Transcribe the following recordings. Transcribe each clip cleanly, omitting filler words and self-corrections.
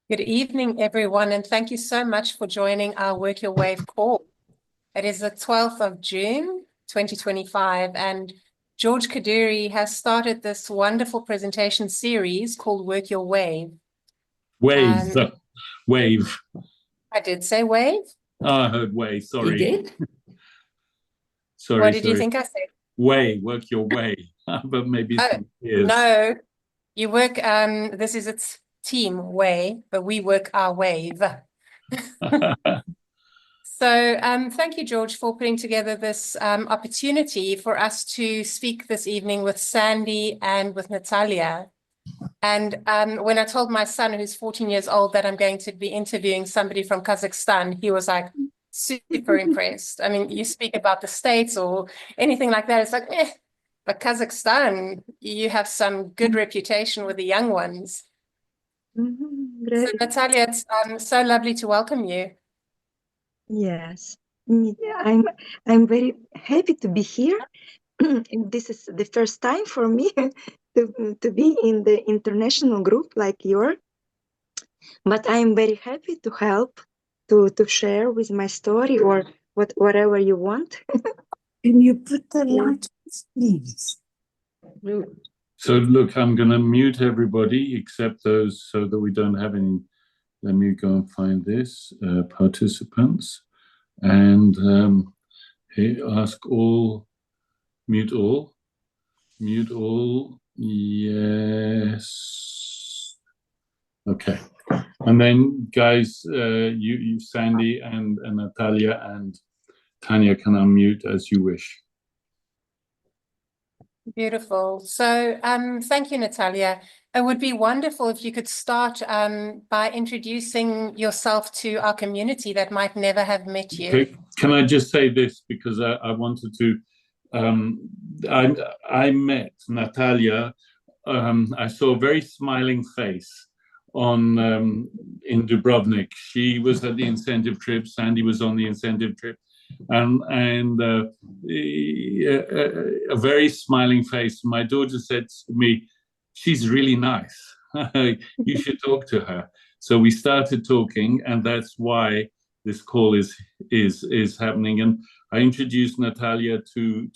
Good evening, everyone, and thank you so much for joining our Work Your Wave call. It is the 12th of June, 2025, and George Kedourie has started this wonderful presentation series called Work Your Wave. Wave. Wave. I did say wave? Oh, I heard wave, sorry. You did? Sorry, What did you think I said? Way, work your way. But maybe some years. No, you work, this is its team way, but we work our wave. So thank you, George, for putting together this opportunity for us to speak this evening with Sandy and with Natalya. And when I told my son, who's 14 years old, that I'm going to be interviewing somebody from Kazakhstan, he was like super impressed. I mean, you speak about the States or anything like that, it's like, but Kazakhstan, you have some good reputation with the young ones. So Natalya, it's so lovely to welcome you. Yes, I'm very happy to be here. And this is the first time for me to be in the international group like yours. But I'm very happy to help to share with my story or whatever you want. Can you put the light, please? So look, I'm going to mute everybody except those so that we don't have any. Let me go and find this participants and ask all, mute all, yes. Okay. And then guys, you Sandy and Natalya and Tanja can unmute as you wish. Beautiful. So thank you, Natalya. It would be wonderful if you could start by introducing yourself to our community that might never have met you. Okay. Can I just say this because I wanted to, I met Natalya, I saw a very smiling face on in Dubrovnik. She was at the incentive trip, Sandy was on the incentive trip. And a very smiling face. My daughter said to me, she's really nice. You should talk to her. So we started talking, and that's why this call is happening. And I introduced Natalya to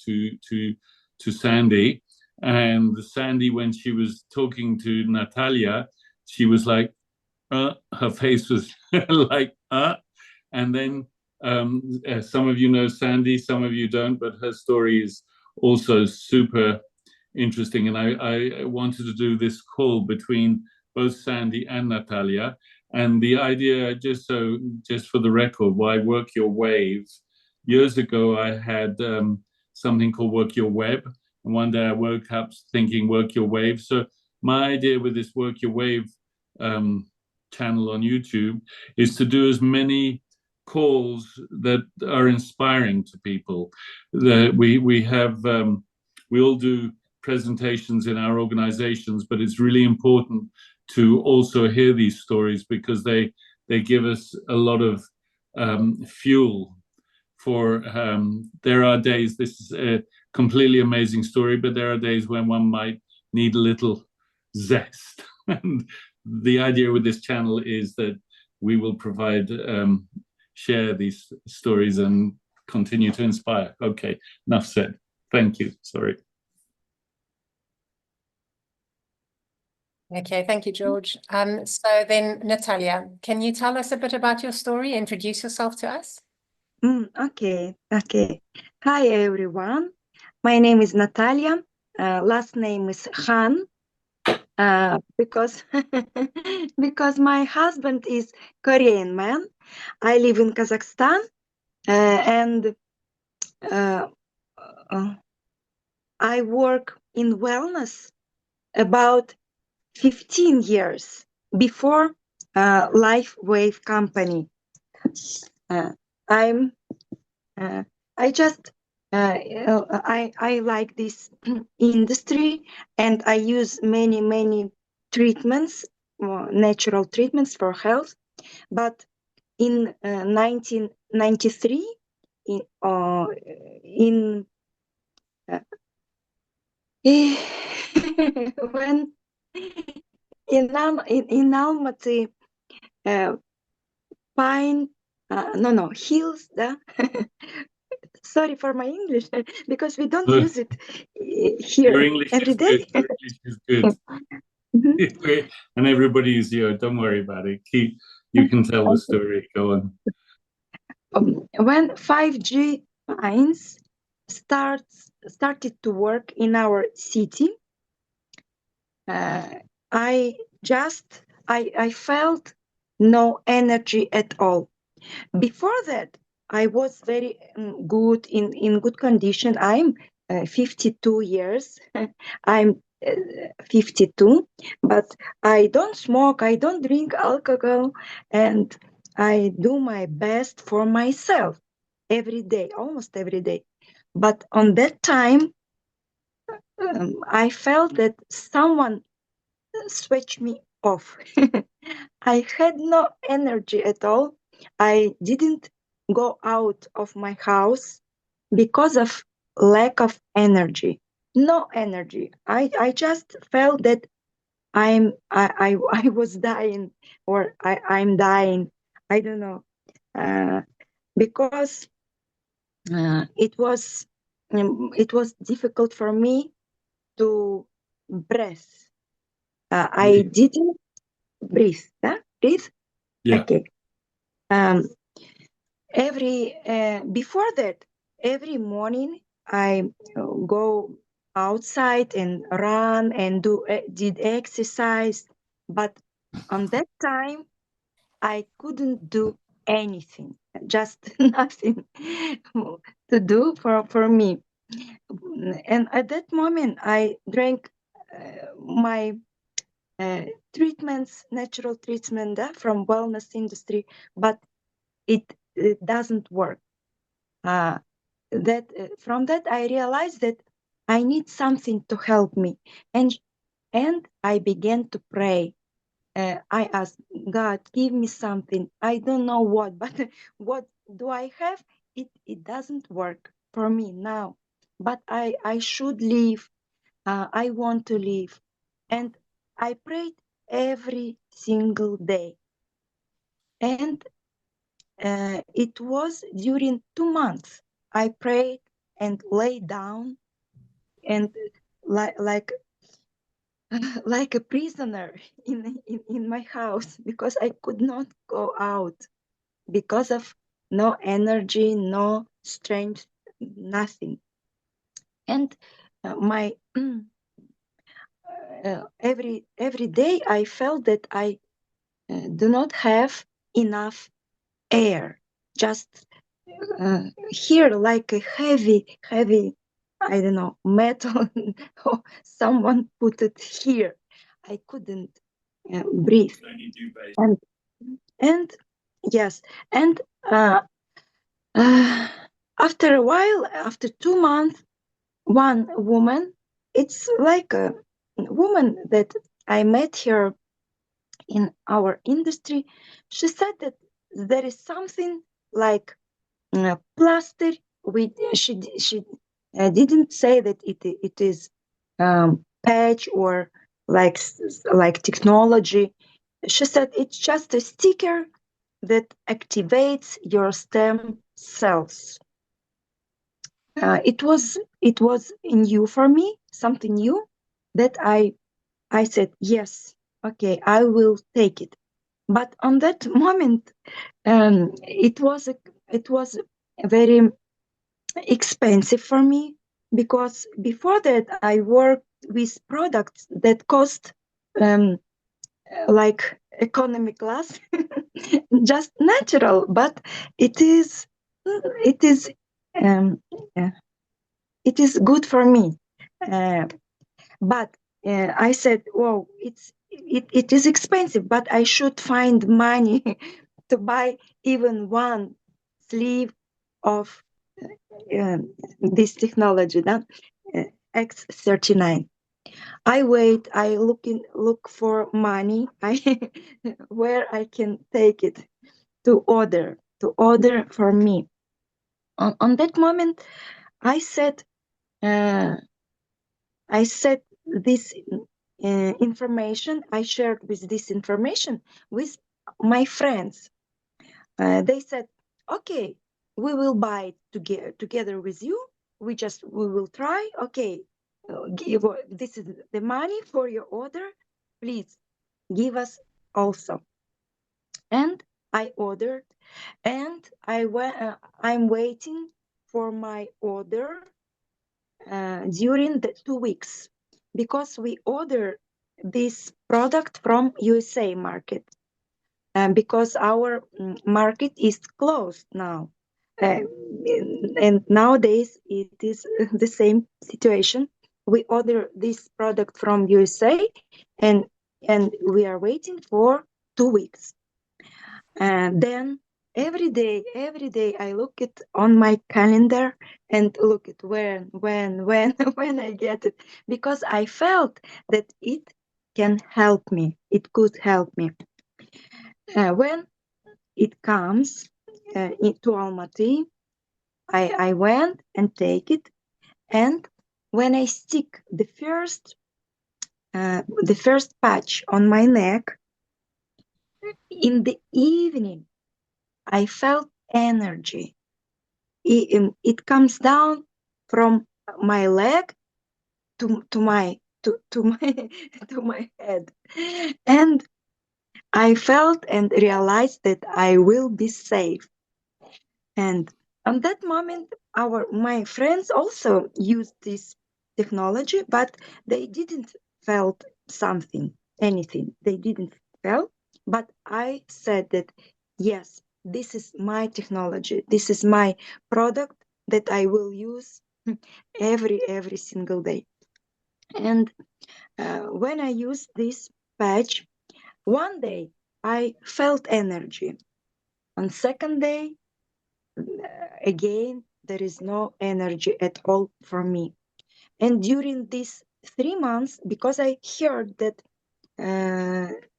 Sandy, and Sandy, when she was talking to Natalya, she was like, her face was like, and then some of you know Sandy, some of you don't, but her story is also super interesting. And I wanted to do this call between both Sandy and Natalya. And the idea, just for the record, why Work Your Wave? Years ago, I had something called Work Your Web. And one day I woke up thinking Work Your Wave. So my idea with this Work Your Wave channel on YouTube is to do as many calls that are inspiring to people. We all do presentations in our organizations, but it's really important to also hear these stories because they give us a lot of fuel for there are days, this is a completely amazing story, but there are days when one might need a little zest. And the idea with this channel is that we will provide share these stories and continue to inspire. Okay, enough said. Thank you. Sorry. Okay, thank you, George. So then, Natalya, can you tell us a bit about your story? Introduce yourself to us. Okay. Hi, everyone. My name is Natalya. Last name is Khan. Because because my husband is Korean man. I live in Kazakhstan, and I work in wellness about 15 years before Life Wave company. I like this industry, and I use many treatments, natural treatments for health. But in 1993, when in Almaty, pine, hills. Sorry for my English, because we don't use it here Your English every is day. good. Your English is good. Mhm. And everybody is here. Don't worry about it. You can tell the story. Go on. When 5G pines started to work in our city, I felt no energy at all. Before that, I was very good in good condition. I'm 52 years. I'm 52, but I don't smoke. I don't drink alcohol, and I do my best for myself every day, almost every day. But on that time, I felt that someone switched me off. I had no energy at all. I didn't go out of my house because of lack of energy. No energy. I just felt that I was dying, or I'm dying. I don't know. Because it was difficult for me to breathe. I didn't breathe. Huh? Breathe. Yeah. Okay. Before that, every morning I go outside and run and did exercise, but on that time I couldn't do anything, just nothing to do for me. And at that moment I drank my treatments, natural treatment from wellness industry, but it doesn't work. From that I realized that I need something to help me, and I began to pray. I asked God, give me something. I don't know what, but what do I have? It doesn't work for me now, but I should live. I want to live, and I prayed every single day, and it was during 2 months. I prayed and lay down, and like like a prisoner in my house, because I could not go out because of no energy, no strength, nothing. And my every day I felt that I do not have enough air, just here, like a heavy, I don't know, metal. Someone put it here. I couldn't breathe. And yes, and after a while, after 2 months, one woman, it's like a woman that I met here in our industry. She said that there is something like plaster. She didn't say that it is patch or like technology. She said it's just a sticker that activates your stem cells. It was new for me, something new, that I said yes, okay, I will take it. But on that moment, it was very expensive for me, because before that I worked with products that cost like economy class, just natural, but it is it is um, uh, it is good for me. But I said, "Whoa, it is expensive, but I should find money to buy even one sleeve of this technology, X39." I wait. I look for money. Where I can take it to order for me. On that moment, I said this information. I shared with this information with my friends, they said, okay, we will buy it together with you. We will try. Okay, this is the money for your order. Please give us also. And I ordered, and I'm waiting for my order during the 2 weeks, because we order this product from USA market, because our market is closed now. And nowadays it is the same situation. We order this product from USA, and we are waiting for 2 weeks. And then every day I look it on my calendar and look at when when I get it, because I felt that it can help me. It could help me. When it comes into Almaty, I went and take it, and when I stick the first patch on my neck in the evening, I felt energy. It comes down from my leg to my to my head, and I felt and realized that I will be safe. And on that moment, my friends also used this technology, but they didn't felt anything. They didn't felt, but I said that, yes, this is my technology. This is my product that I will use every single day. And when I used this patch, one day I felt energy. On second day, again, there is no energy at all for me. And during these 3 months, because I heard that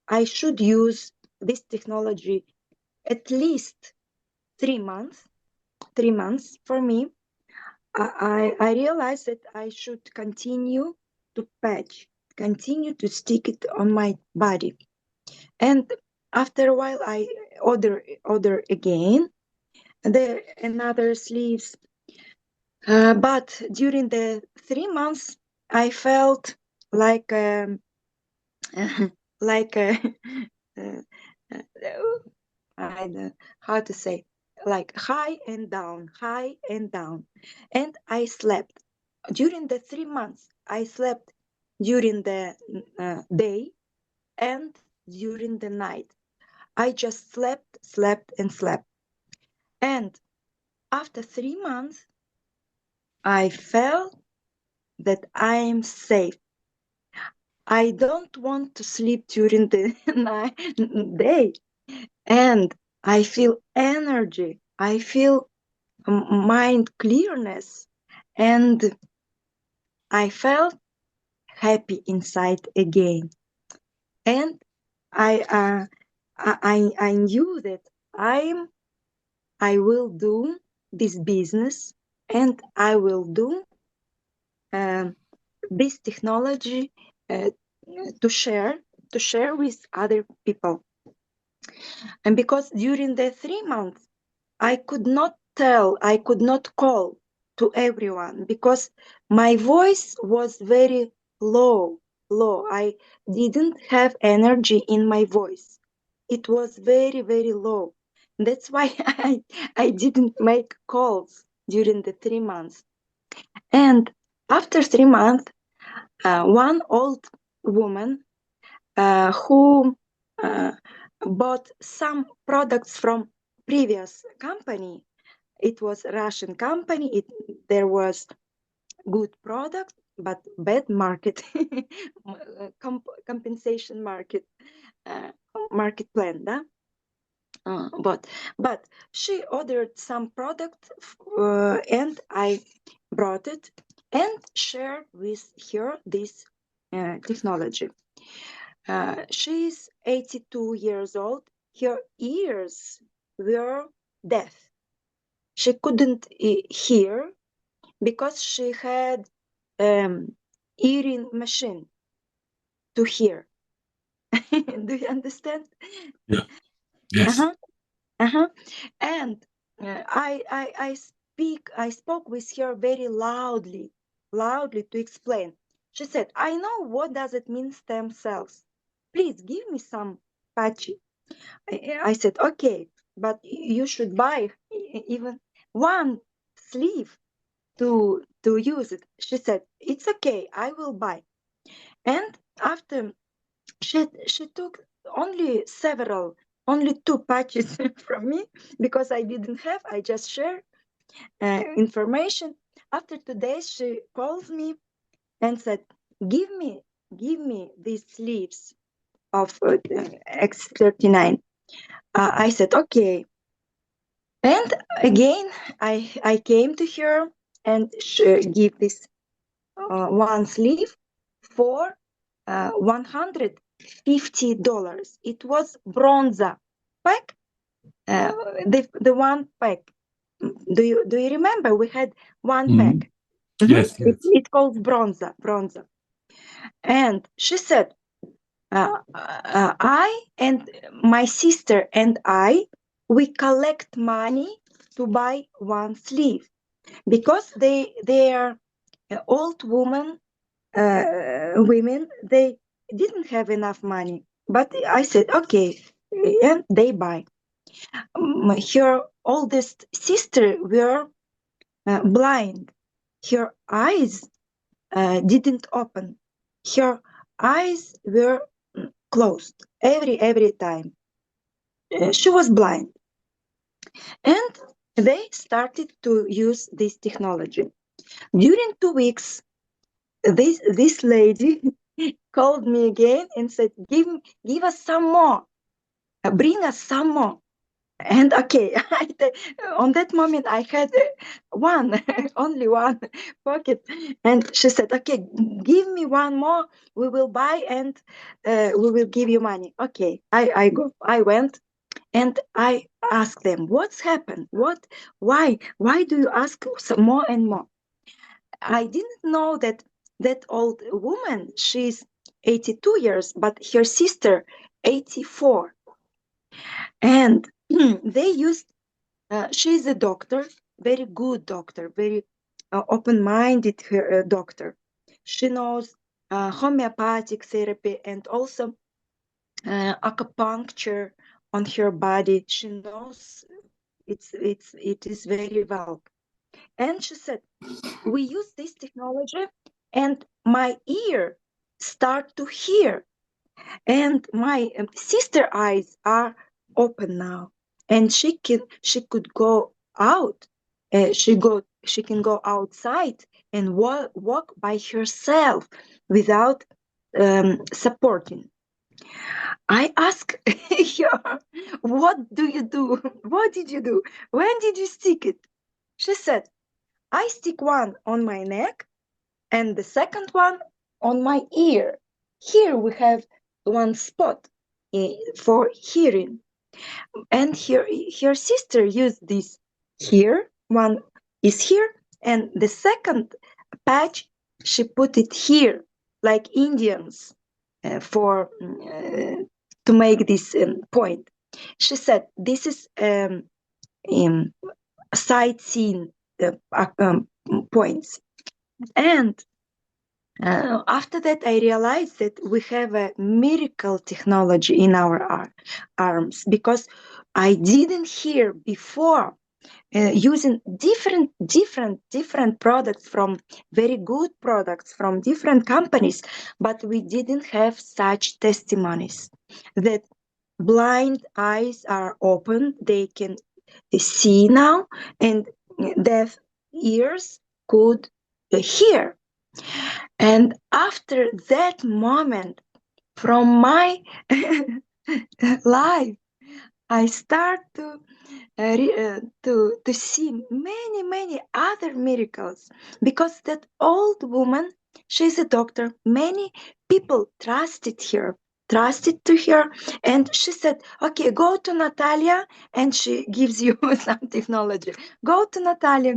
I should use this technology at least 3 months, 3 months for me, I realized that I should continue to patch, continue to stick it on my body. And after a while, I order again another sleeves. But during the 3 months, I felt like like I don't know how to say, like high and down, and I slept during the 3 months. I slept during the day and during the night. I just slept, and after 3 months, I felt that I am safe. I don't want to sleep during the day, and I feel energy. I feel mind clearness, and I felt happy inside again. And I knew that I will do this business, and I will do this technology to share with other people. And because during the 3 months, I could not call to everyone, because my voice was very low. I didn't have energy in my voice. It was very, very low. That's why I didn't make calls during the 3 months. And after 3 months, one old woman who bought some products from previous company. It was a Russian company. There was good product, but bad market, compensation market, market plan. But she ordered some product, and I brought it and shared with her this technology. She's 82 years old. Her ears were deaf. She couldn't hear because she had hearing machine to hear. Do you understand? Yeah. Yes. And I spoke with her very loudly to explain. She said, I know what does it mean stem cells. Please give me some patchy. I said, okay, but you should buy even one sleeve to use it. She said, it's okay, I will buy. And after she took only two patches from me because I didn't have. I just shared information. After 2 days, she calls me and said, "Give me these sleeves of X39." I said, "Okay." And again, I came to her and she gave this one sleeve for $150. It was bronze pack, the one pack. Do you remember? We had one pack. Yes. It calls bronze. And she said, I and my sister and we collect money to buy one sleeve because they are old women. They didn't have enough money, but I said okay, and they buy. Her oldest sister were blind. Her eyes didn't open. Her eyes were closed every time. She was blind, and they started to use this technology. During 2 weeks, this lady called me again and said, give us some more, bring us some more. And okay, on that moment I had one, only one pocket, and she said, okay, give me one more, we will buy and we will give you money. Okay, I went and I asked them, what's happened? Why do you ask some more and more? I didn't know that old woman, she's 82 years, but her sister 84. And they used, she's a doctor, very good doctor, very open-minded doctor. She knows homeopathic therapy and also acupuncture on her body. She knows it is very well. And she said, we use this technology and my ear start to hear and my sister eyes are open now and she could go out. She can go outside and walk by herself without supporting. I asked her, what do you do? What did you do? When did you stick it? She said, I stick one on my neck and the second one on my ear. Here we have one spot for hearing. And her sister used this here. One is here, and the second patch, she put it here, like Indians, for to make this point. She said, this is sightseeing points. And after that, I realized that we have a miracle technology in our arms because I didn't hear before using different products from very good products from different companies, but we didn't have such testimonies that blind eyes are open, they can see now, and deaf ears could hear. And after that moment, from my life, I start to see many other miracles because that old woman, she's a doctor. Many people trusted to her, and she said, "Okay, go to Natalya, and she gives you some technology. Go to Natalya."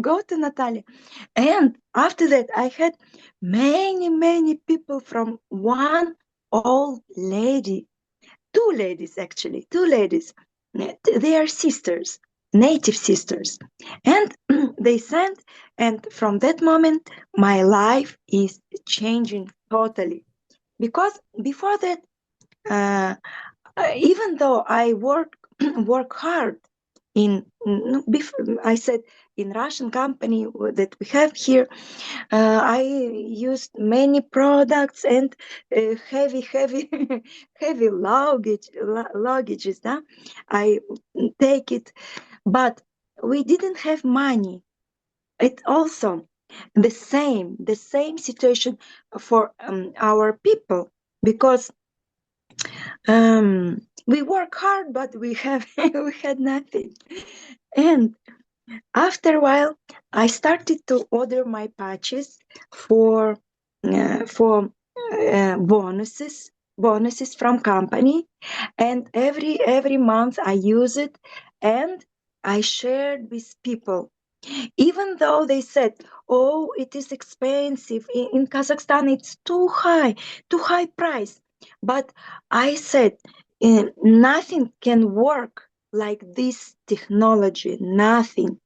And after that, I had many people from one old lady, two ladies. They are sisters, native sisters. And they sent, and from that moment, my life is changing totally. Because before that, uh, even though I work hard I said in Russian company that we have here, I used many products and heavy heavy luggages. Huh? I take it, but we didn't have money. It also the same situation for our people, because we work hard, but we have we had nothing. And after a while, I started to order my patches for bonuses from company, and every month I use it, and I shared with people. Even though they said, "Oh, it is expensive in Kazakhstan, it's too high price," but I said, nothing can work like this technology, nothing.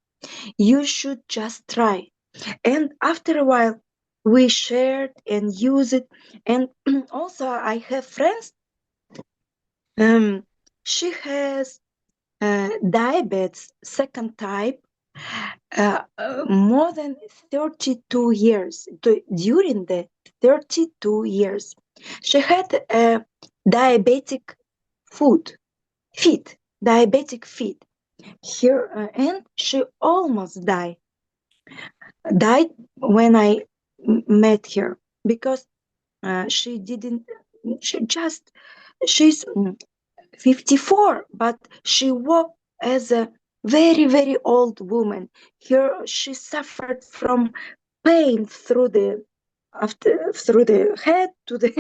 You should just try. And after a while, we shared and use it. And also, I have friends. She has diabetes second type, more than 32 years. During the 32 years, she had diabetic diabetic feet. Here, and she almost died when I met her, because she didn't. She's 54, but she walked as a very old woman. Here she suffered from pain through the head to the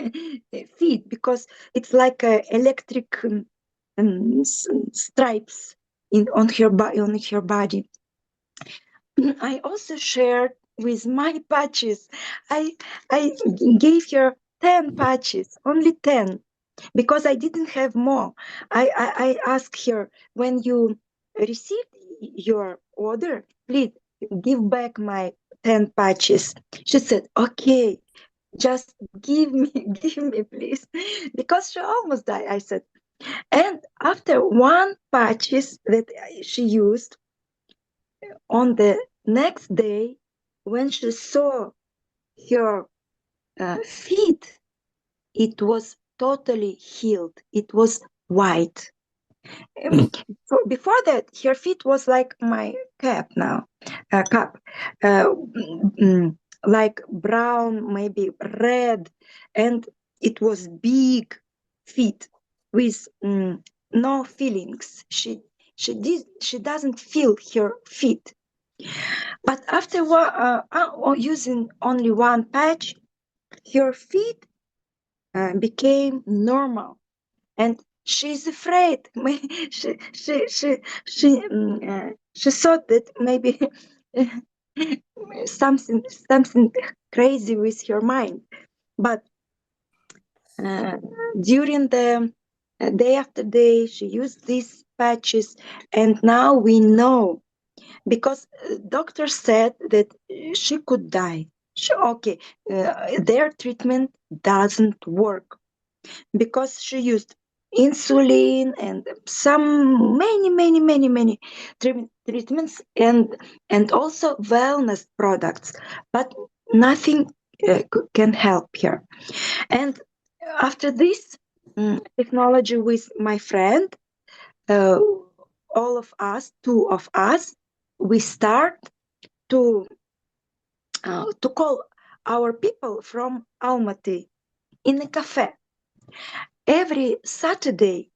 feet, because it's like electric stripes on her body. I also shared with my patches. I gave her 10 patches, only 10, because I didn't have more. I asked her, when you received your order, please give back my 10 patches. She said, okay, just give me, give me, please, because she almost died. I said, and after one patches that she used, on the next day, when she saw her feet, it was totally healed. It was white. So before that, her feet was like my cup now, like brown, maybe red, and it was big feet with no feelings. She doesn't feel her feet. But after using only one patch, her feet became normal, and she's afraid. She thought that maybe something crazy with her mind. But during the day after day, she used these patches, and now we know, because doctor said that she could die. Their treatment doesn't work, because she used insulin and some many treatments, and also wellness products, but nothing can help her. And after this technology with my friend, uh, two of us, we start to call our people from Almaty in a cafe every Saturday.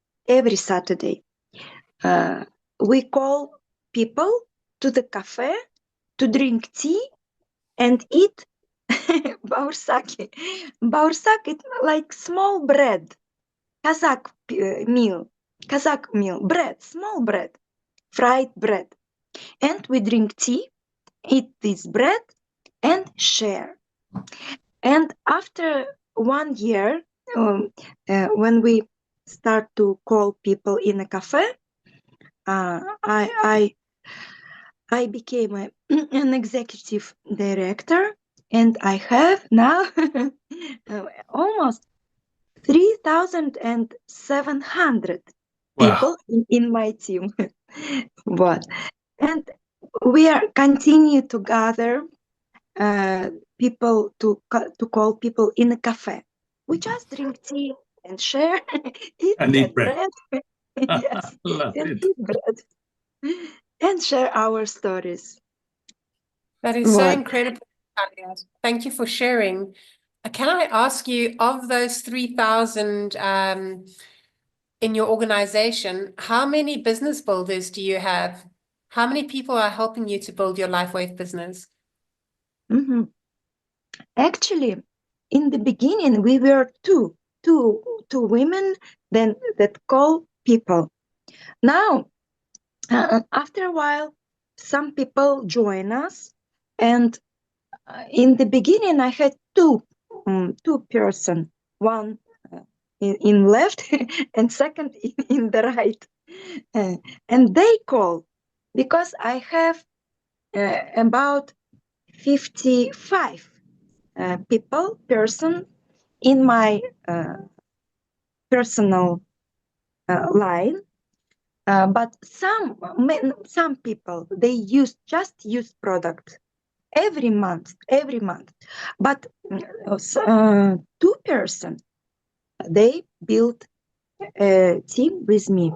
We call people to the cafe to drink tea and eat baursaki. Baursak is like small bread, Kazakh meal, bread, small bread, fried bread. And we drink tea, eat this bread, and share. And after 1 year, when we start to call people in a cafe, I became an executive director, and I have now almost 3,700 people in my team. What? And we are continue to gather people to call people in a cafe. We just drink tea and share, eat bread. Yes, Love and it. eat bread and share our stories. That is so What? incredible, Natalya. Thank you for sharing. Can I ask you, of those 3,000 in your organization, how many business builders do you have? How many people are helping you to build your LifeWave business? Mm-hmm. Actually, in the beginning, we were two women then that call people. Now, after a while, some people join us, and in the beginning, I had two person, one in left and second in the right, and they call because I have about 55 person in my personal line, but some people they use product every month, but two person they build a team with me,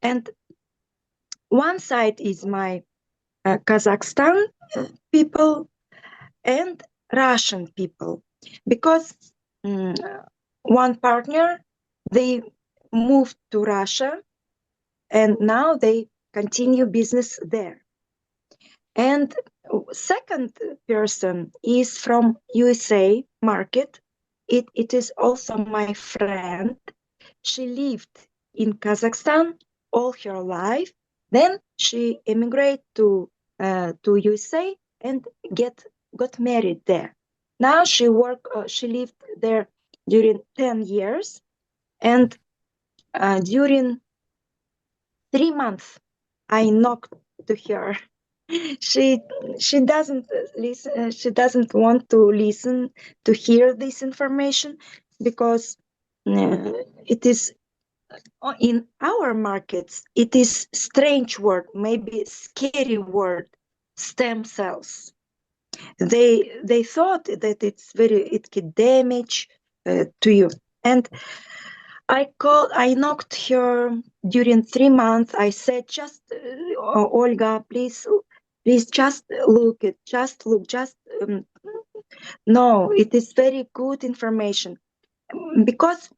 and one side is my Kazakstan people and Russian people, because one partner they moved to Russia and now they continue business there. And second person is from USA market. It is also my friend. She lived in Kazakhstan all her life. Then she immigrated to USA and got married there. Now she lived there during 10 years, and during 3 months I knocked to her. She doesn't listen. She doesn't want to listen to hear this information because it is in our markets. It is strange word, maybe scary word. Stem cells. They thought that it could damage to you. And I knocked her during 3 months. I said, just Olga, please just look it, just look, no, it is very good information, because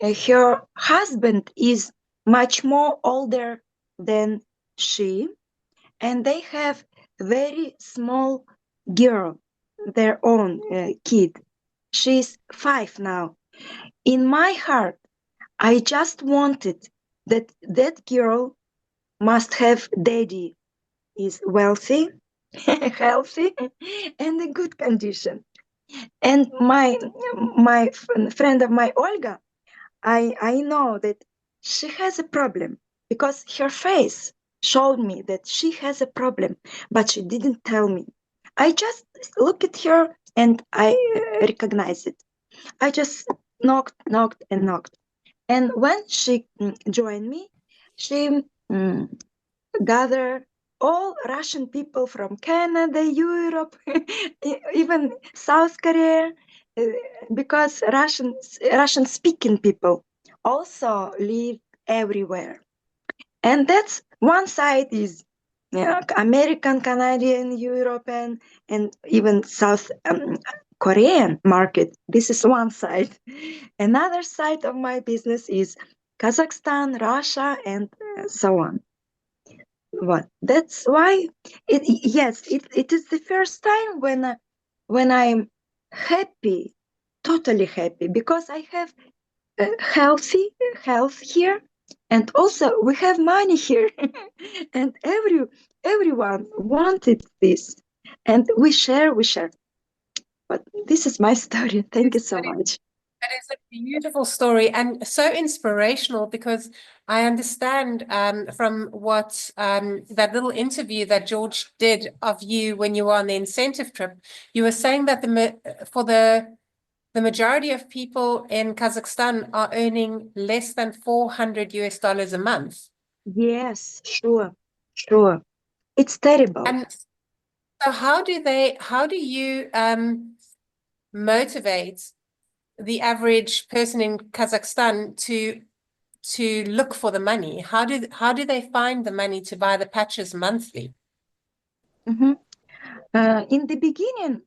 her husband is much more older than she, and they have very small girl, their own kid. She's 5 now. In my heart, I just wanted that girl must have daddy is wealthy, healthy, and in good condition. And my friend of my Olga, I know that she has a problem because her face showed me that she has a problem, but she didn't tell me. I just look at her and I recognize it. I just knocked. And when she joined me, she gathered all Russian people from Canada, Europe, even South Korea, because Russian-speaking people also live everywhere. And that's one side is American, Canadian, European, and even South Korean market. This is one side. Another side of my business is Kazakhstan, Russia, and so on. What? That's why it is the first time when I'm happy, totally happy, because I have healthy health here, and also we have money here, and everyone wanted this, and we share. But this is my story. Thank you so much. That is a beautiful story and so inspirational, because I understand from what that little interview that George did of you when you were on the incentive trip, you were saying that the majority of people in Kazakhstan are earning less than $400 a month. Yes, sure, sure. It's terrible. And so how do you motivate the average person in Kazakhstan to look for the money? How do they find the money to buy the patches monthly? Mhm. In the beginning,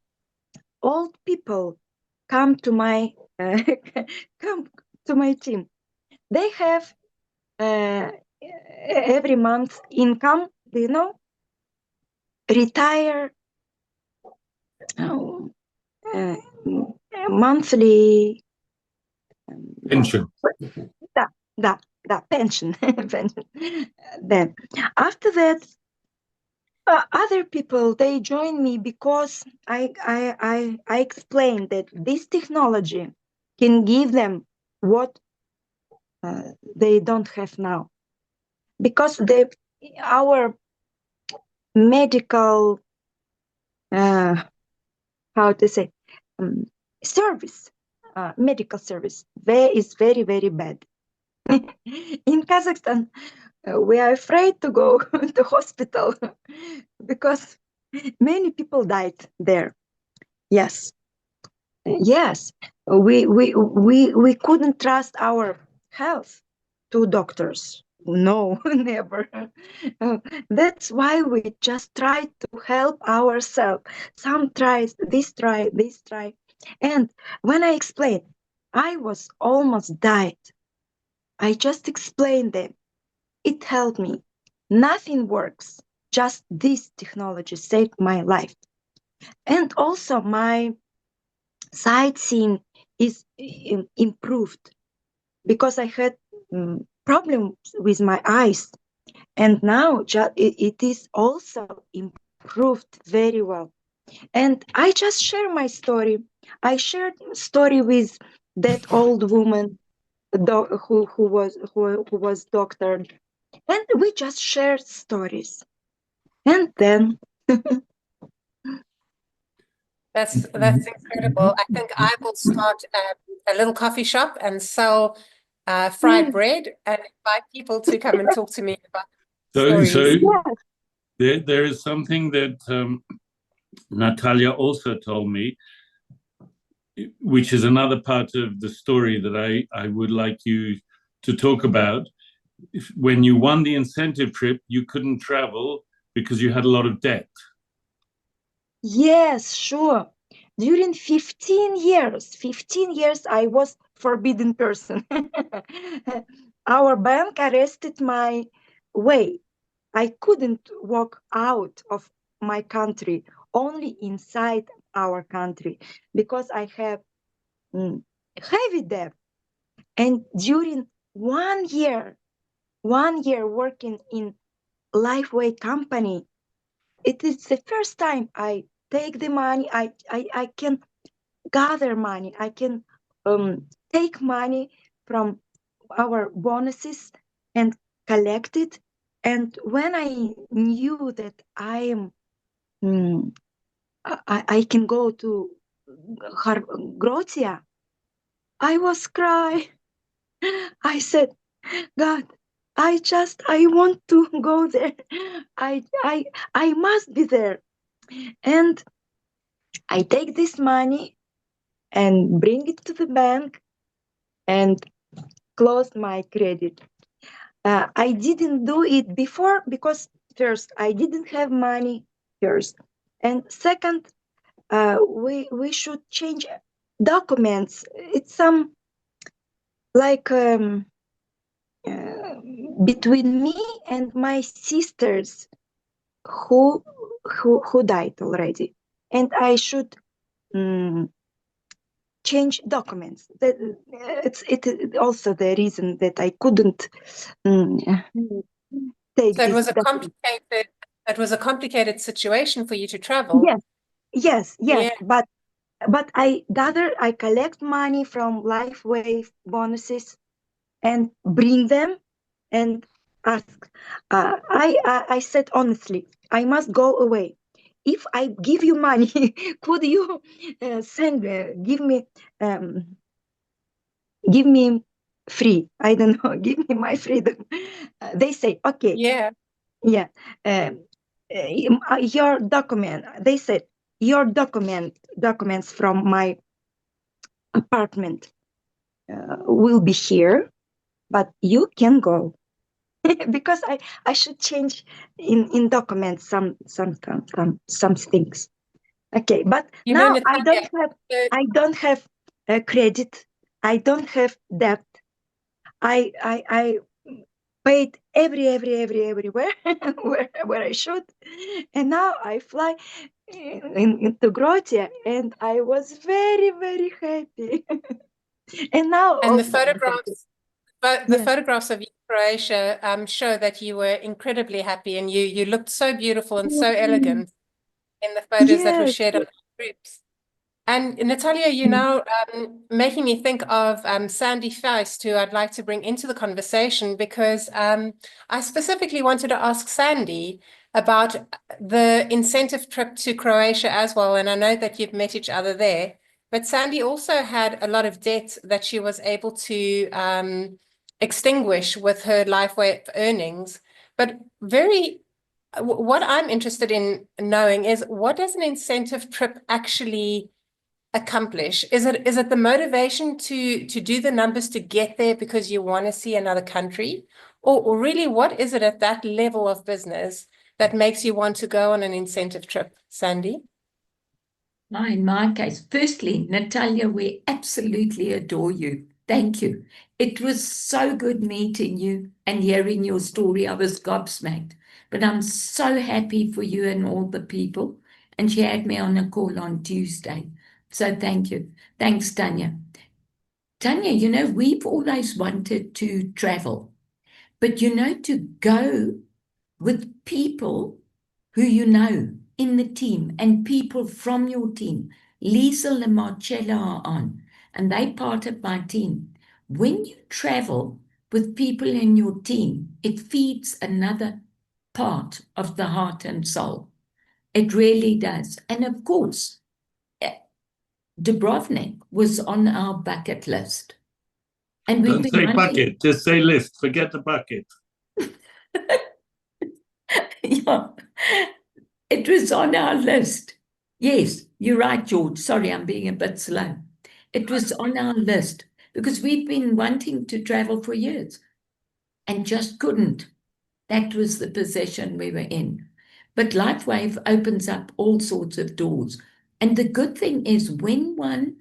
old people come to my come to my team. They have every month income, you know, retire uh, monthly Pension. the pension. Pension. Then after that, other people, they join me because I explained that this technology can give them what they don't have now, because our medical how to say um, service medical service there is very, very bad. In Kazakhstan, we are afraid to go to hospital because many people died there. Yes, yes, we couldn't trust our health to doctors. No, never. That's why we just try to help ourselves. Some tries this, try. And when I explained, I was almost died. I just explained them. It helped me. Nothing works. Just this technology saved my life. And also my sightseeing is improved because I had problems with my eyes. And now it is also improved very well. And I just share my story. I shared story with that old woman who was doctored, and we just shared stories. And then That's incredible. I think I will start a little coffee shop and sell fried bread and invite people to come and talk to me about stories. So yeah, there is something that Natalya also told me, which is another part of the story that I would like you to talk about. When you won the incentive trip, you couldn't travel because you had a lot of debt. yes, sure. During 15 years, I was forbidden person. Our bank arrested my way. I couldn't walk out of my country, only inside our country, because I have heavy debt. And during 1 year working in Lifeway company, it is the first time I take the money. I can gather money. I can take money from our bonuses and collect it. And when I knew that I am, I can go to Grotia, I was crying. I said, God, I want to go there. I must be there. And I take this money and bring it to the bank and close my credit. I didn't do it before because first, I didn't have money first. And second, we should change documents. It's some like between me and my sisters who died already, and I should change documents. That it also the reason that I couldn't take So it this was a complicated situation for you to travel. Yes, Yeah. but I collect money from LifeWave bonuses and bring them and ask. I said honestly, I must go away. If I give you money, could you give me free? I don't know, give me my freedom. They say, okay, Yeah. yeah. Your document. They said your documents from my apartment will be here, but you can go. Because I should change in documents some things. Okay, but You know, now Natalya, I don't have credit. I don't have debt. I paid everywhere where I should, and now I fly into Croatia, and I was very happy. And now and the also, photographs, but the yes, photographs of you in Croatia show that you were incredibly happy, and you looked so beautiful and so elegant in the photos that were yes, shared on the groups. And Natalya, you know, making me think of Sandy Feist, who I'd like to bring into the conversation, because I specifically wanted to ask Sandy about the incentive trip to Croatia as well. And I know that you've met each other there, but Sandy also had a lot of debt that she was able to extinguish with her LifeWave earnings. But what I'm interested in knowing is, what does an incentive trip actually accomplish? Is it the motivation to do the numbers to get there because you want to see another country? Or really, what is it at that level of business that makes you want to go on an incentive trip, Sandy? In my case, firstly, Natalya, we absolutely adore you. Thank you. It was so good meeting you and hearing your story. I was gobsmacked. But I'm so happy for you and all the people. And she had me on a call on Tuesday. So thank you. Thanks, Tanya. Tanya, you know, we've always wanted to travel. But, you know, to go with people who you know in the team and people from your team. Liesel and Marcella are on, and they part of my team. When you travel with people in your team, it feeds another part of the heart and soul. It really does. And of course, Dubrovnik was on our bucket list. And we've Don't been say wanting... bucket, just say list. Forget the bucket. Yeah, it was on our list. Yes, you're right, George. Sorry, I'm being a bit slow. It was on our list because we've been wanting to travel for years and just couldn't. That was the position we were in. But LifeWave opens up all sorts of doors. And the good thing is when one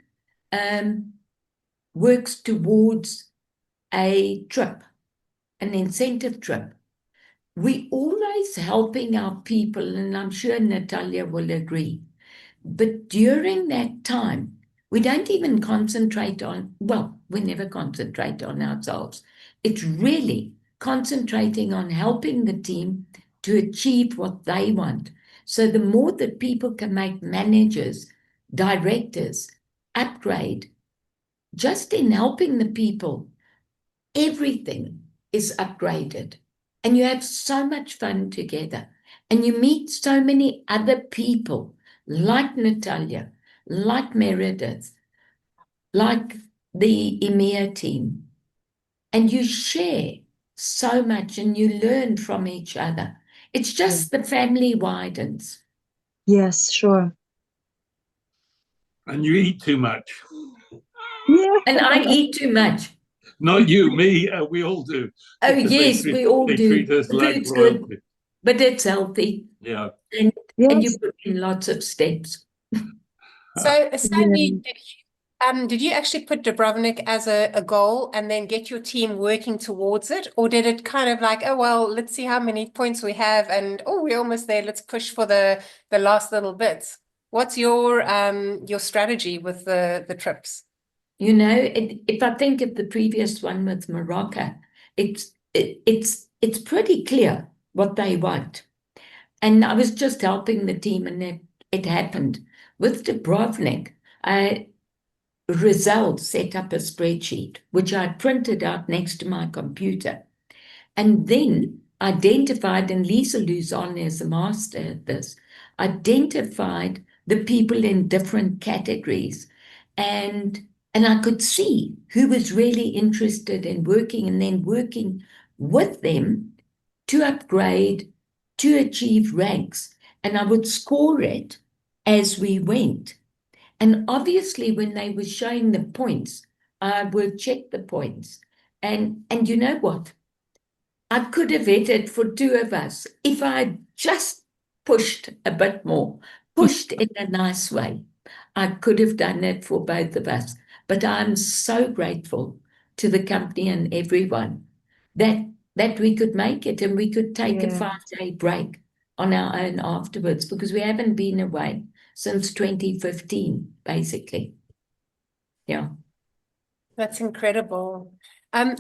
works towards a trip, an incentive trip, we always helping our people, and I'm sure Natalya will agree. But during that time, we don't even concentrate on, well, we never concentrate on ourselves. It's really concentrating on helping the team to achieve what they want. So the more that people can make managers, directors, upgrade, just in helping the people, everything is upgraded. And you have so much fun together. And you meet so many other people like Natalya, like Meredith, like the EMEA team. And you share so much and you learn from each other. It's just the family widens. yes, sure. And you eat too much. Yeah. And I eat too much. Not you, me, we all do. Oh, Because yes, we all they do. treat us The like food's good, royalty. but it's healthy. Yeah. And Yes. you put in lots of steps. So, Sandy, did you actually put Dubrovnik as a goal and then get your team working towards it? Or did it kind of like, oh, well, let's see how many points we have and, oh, we're almost there, let's push for the last little bits? What's your strategy with the trips? You know, if I think of the previous one with Morocco, it's pretty clear what they want. And I was just helping the team and it happened. With Dubrovnik, Rizal set up a spreadsheet, which I printed out next to my computer, and then identified, and Lisa Luzon is a master at this, identified the people in different categories. And I could see who was really interested in working, and then working with them to upgrade, to achieve ranks. And I would score it as we went. And obviously, when they were showing the points, I would check the points. And you know what? I could have edited for two of us if I just pushed a bit more, pushed in a nice way. I could have done it for both of us. But I'm so grateful to the company and everyone that we could make it, and we could take a 5-day break on our own afterwards, because we haven't been away since 2015, basically. Yeah. That's incredible.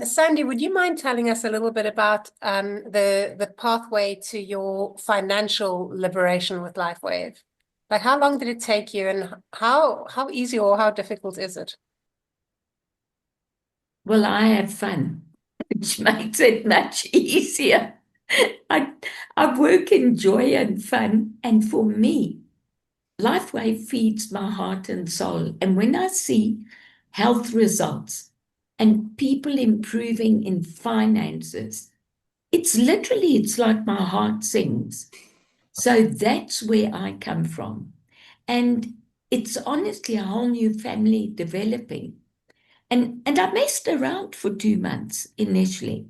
Sandy, would you mind telling us a little bit about the pathway to your financial liberation with LifeWave? Like, how long did it take you, and how easy or how difficult is it? Well, I have fun, which makes it much easier. I work in joy and fun, and for me, LifeWave feeds my heart and soul. And when I see health results and people improving in finances, it's like my heart sings. So that's where I come from. And it's honestly a whole new family developing. And I messed around for 2 months initially,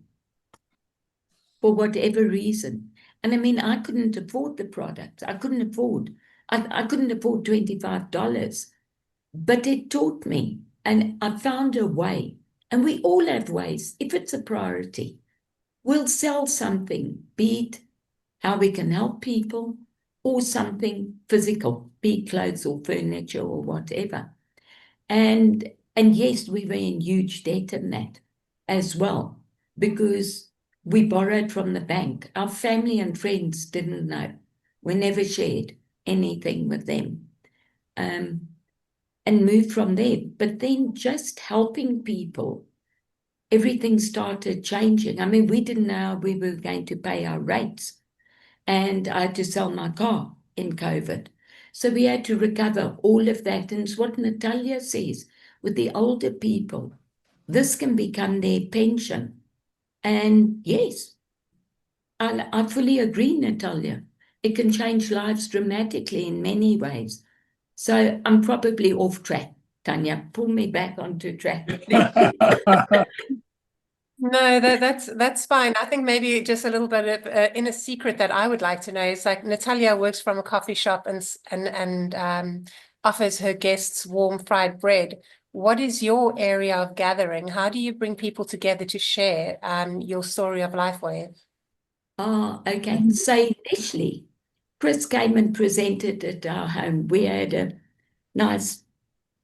for whatever reason. And I mean, I couldn't afford the product. I couldn't afford $25. But it taught me, and I found a way. And we all have ways. If it's a priority, we'll sell something, be it how we can help people, or something physical, be it clothes or furniture or whatever. And yes, we were in huge debt in that as well, because we borrowed from the bank. Our family and friends didn't know. We never shared anything with them. And moved from there. But then just helping people, everything started changing. I mean, we didn't know how we were going to pay our rates. And I had to sell my car in COVID. So we had to recover all of that. And it's what Natalya says, with the older people, this can become their pension. And yes, I fully agree, Natalya. It can change lives dramatically in many ways. So I'm probably off track. Tanya, pull me back onto track. No, that's fine. I think maybe just a little bit of inner secret that I would like to know is, like, Natalya works from a coffee shop and offers her guests warm fried bread. What is your area of gathering? How do you bring people together to share your story of LifeWave? Oh, okay. So initially, Chris came and presented at our home. We had a nice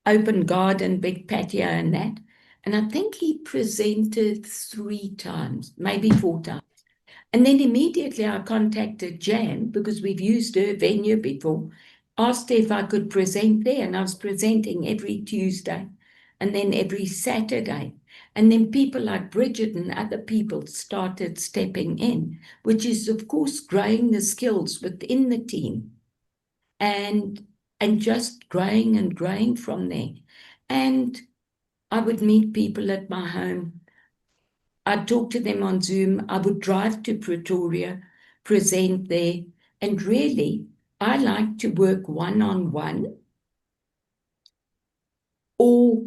open garden, big patio and that. And I think he presented 3 times, maybe 4 times. And then immediately I contacted Jan, because we've used her venue before, asked her if I could present there. And I was presenting every Tuesday and then every Saturday. And then people like Bridget and other people started stepping in, which is, of course, growing the skills within the team. And just growing and growing from there. And I would meet people at my home. I'd talk to them on Zoom. I would drive to Pretoria, present there. And really, I like to work one-on-one. Or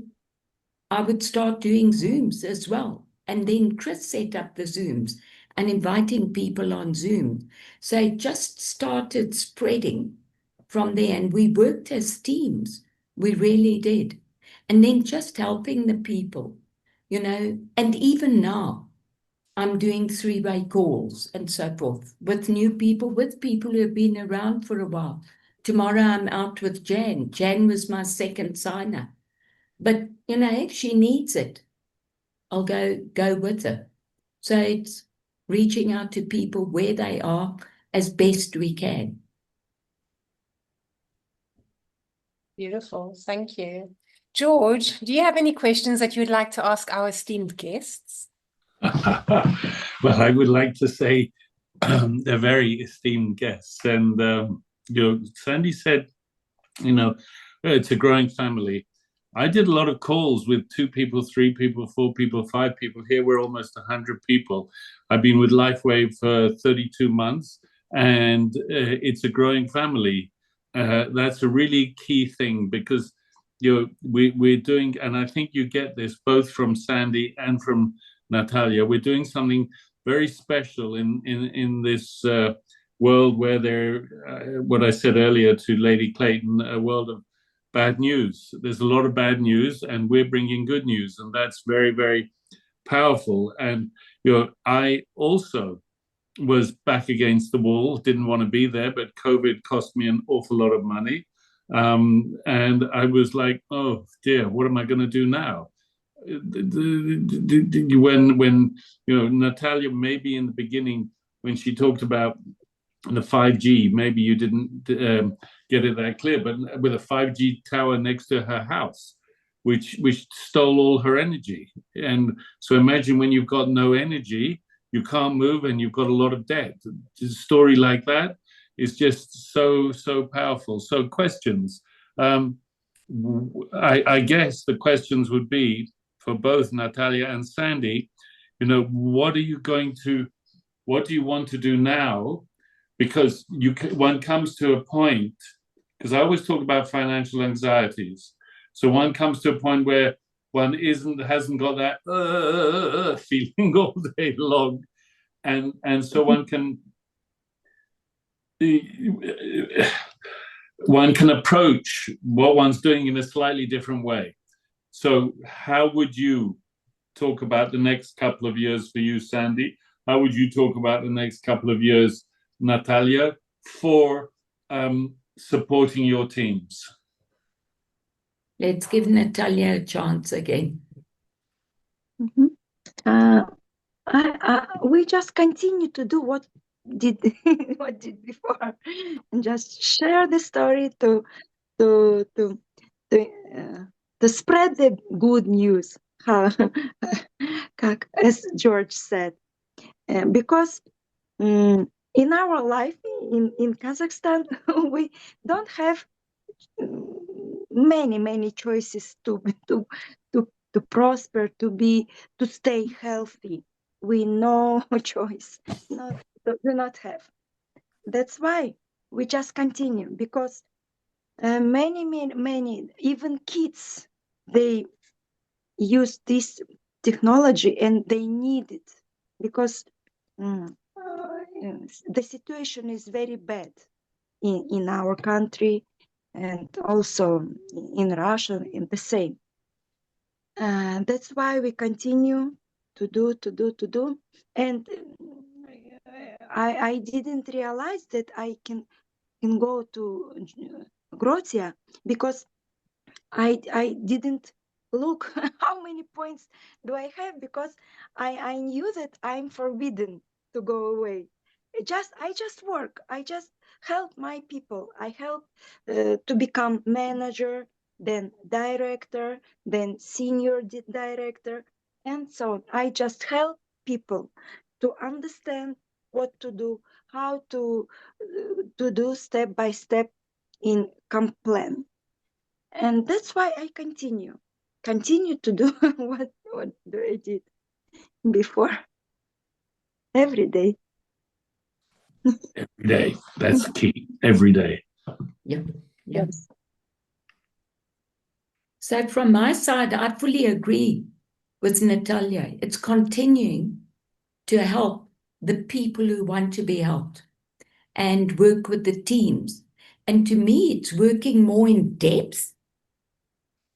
I would start doing Zooms as well. And then Chris set up the Zooms and inviting people on Zoom. So it just started spreading from there, and we worked as teams. We really did. And then just helping the people, and even now I'm doing 3-way calls and so forth with new people, with people who have been around for a while. Tomorrow I'm out with Jan. Jan was my second signer. But, if she needs it, I'll go with her. So it's reaching out to people where they are as best we can. Beautiful. Thank you. George, do you have any questions that you would like to ask our esteemed guests? Well, I would like to say they're very esteemed guests. And, Sandy said, it's a growing family. I did a lot of calls with 2 people, 3 people, 4 people, 5 people. Here we're almost 100 people. I've been with LifeWave for 32 months, and it's a growing family. That's a really key thing, because we're doing, and I think you get this both from Sandy and from Natalya, we're doing something very special in this world where what I said earlier to Lady Clayton, a world of bad news. There's a lot of bad news, and we're bringing good news, and that's very, very powerful. And I also was back against the wall, didn't want to be there, but COVID cost me an awful lot of money. And I was like, oh dear, what am I going to do now? When Natalya, maybe in the beginning, when she talked about the 5G, maybe you didn't get it that clear, but with a 5G tower next to her house, which stole all her energy. And so imagine when you've got no energy, you can't move, and you've got a lot of debt. A story like that is just so powerful. So questions. I guess the questions would be for both Natalya and Sandy, what do you want to do now? Because one comes to a point, because I always talk about financial anxieties. So one comes to a point where one hasn't got that feeling all day long, and so one can approach what one's doing in a slightly different way. So how would you talk about the next couple of years for you, Sandy? How would you talk about the next couple of years, Natalya, for supporting your teams? Let's give Natalya a chance again. We just continue to do what did before, and just share the story to spread the good news, as George said, because in our life in Kazakhstan we don't have many choices to prosper, to stay healthy. We no choice, do not have. That's why we just continue, because many even kids, they use this technology and they need it, because the situation is very bad in our country, and also in Russia, in the same. That's why we continue to do. And I didn't realize that I can go to Grozia, because I didn't look how many points do I have, because I knew that I'm forbidden to go away. I just work. I just help my people. I help to become manager, then director, then senior director, and so on. I just help people to understand what to do, how to do step by step in plan. And that's why I continue to do what I did before, every day. Every day. That's key. Every day. Yeah. Yes. So from my side, I fully agree with Natalya. It's continuing to help the people who want to be helped and work with the teams. And to me, it's working more in depth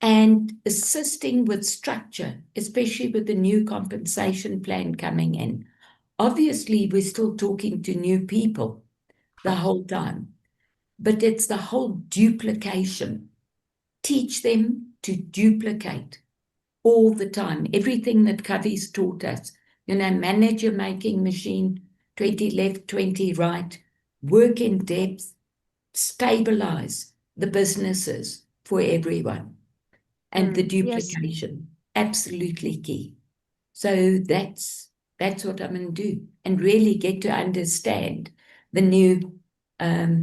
and assisting with structure, especially with the new compensation plan coming in. Obviously, we're still talking to new people the whole time, but it's the whole duplication. Teach them to duplicate all the time. Everything that Kavi's taught us, manage your making machine, 20 left, 20 right, work in depth, stabilize the businesses, for everyone. And the Yes. duplication, absolutely key. So that's what I'm going to do, and really get to understand the new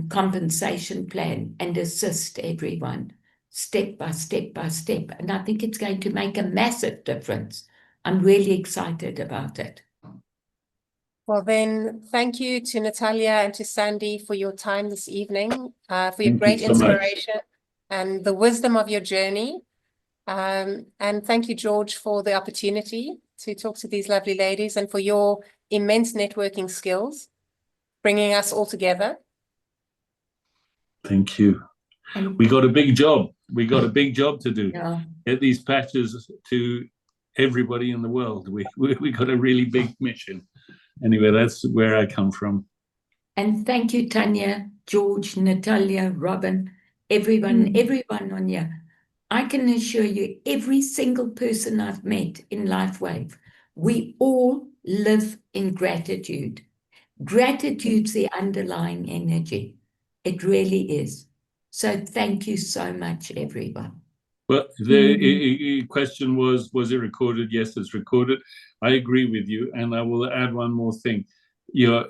compensation plan and assist everyone step by step by step. And I think it's going to make a massive difference. I'm really excited about it. Well, then, thank you to Natalya and to Sandy for your time this evening, for your Thank you great so much. inspiration and the wisdom of your journey. And thank you, George, for the opportunity to talk to these lovely ladies and for your immense networking skills, bringing us all together. Thank you. And We got a big job. We got a big job to do. yeah, Get these patches to everybody in the world. We got a really big mission. Anyway, that's where I come from. and thank you, Tanya, George, Natalya, Robin, everyone on here. I can assure you, every single person I've met in LifeWave, we all live in gratitude. Gratitude's the underlying energy. It really is. So thank you so much, everyone. Well, the question was it recorded? Yes, it's recorded. I agree with you. And I will add one more thing.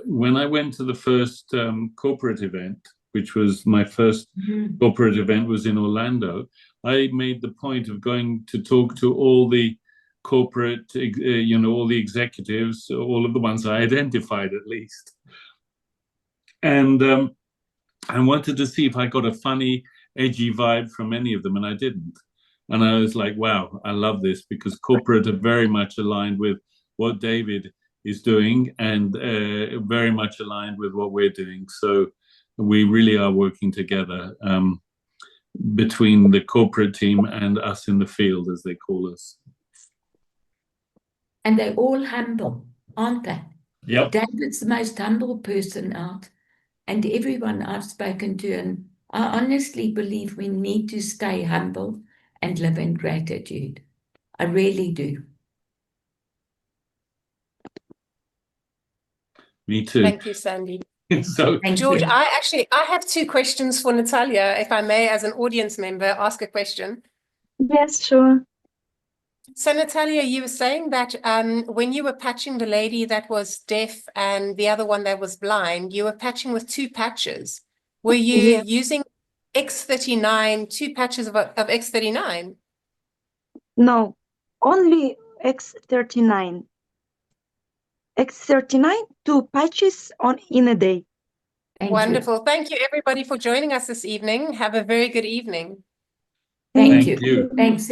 When I went to the first corporate event, which was my first corporate event, was in Orlando, I made the point of going to talk to all the corporate, all the executives, all of the ones I identified at least. And I wanted to see if I got a funny, edgy vibe from any of them, and I didn't. And I was like, wow, I love this, because corporate are very much aligned with what David is doing and very much aligned with what we're doing. So we really are working together between the corporate team and us in the field, as they call us. And they're all humble, aren't they? Yep. David's the most humble person out, and everyone I've spoken to, and I honestly believe we need to stay humble and live in gratitude. I really do. Me too. Thank you, Sandy. So, Thank George, you. I have two questions for Natalya, if I may, as an audience member, ask a question. Yes, sure. So, Natalya, you were saying that when you were patching the lady that was deaf and the other one that was blind, you were patching with two patches. Were you Yeah. using X39, two patches of X39? No, only X39. X39, 2 patches in a day. Thank Wonderful. Thank you, everybody, for joining us this evening. Have a very good evening. You. Thank Thank you. you. Thanks,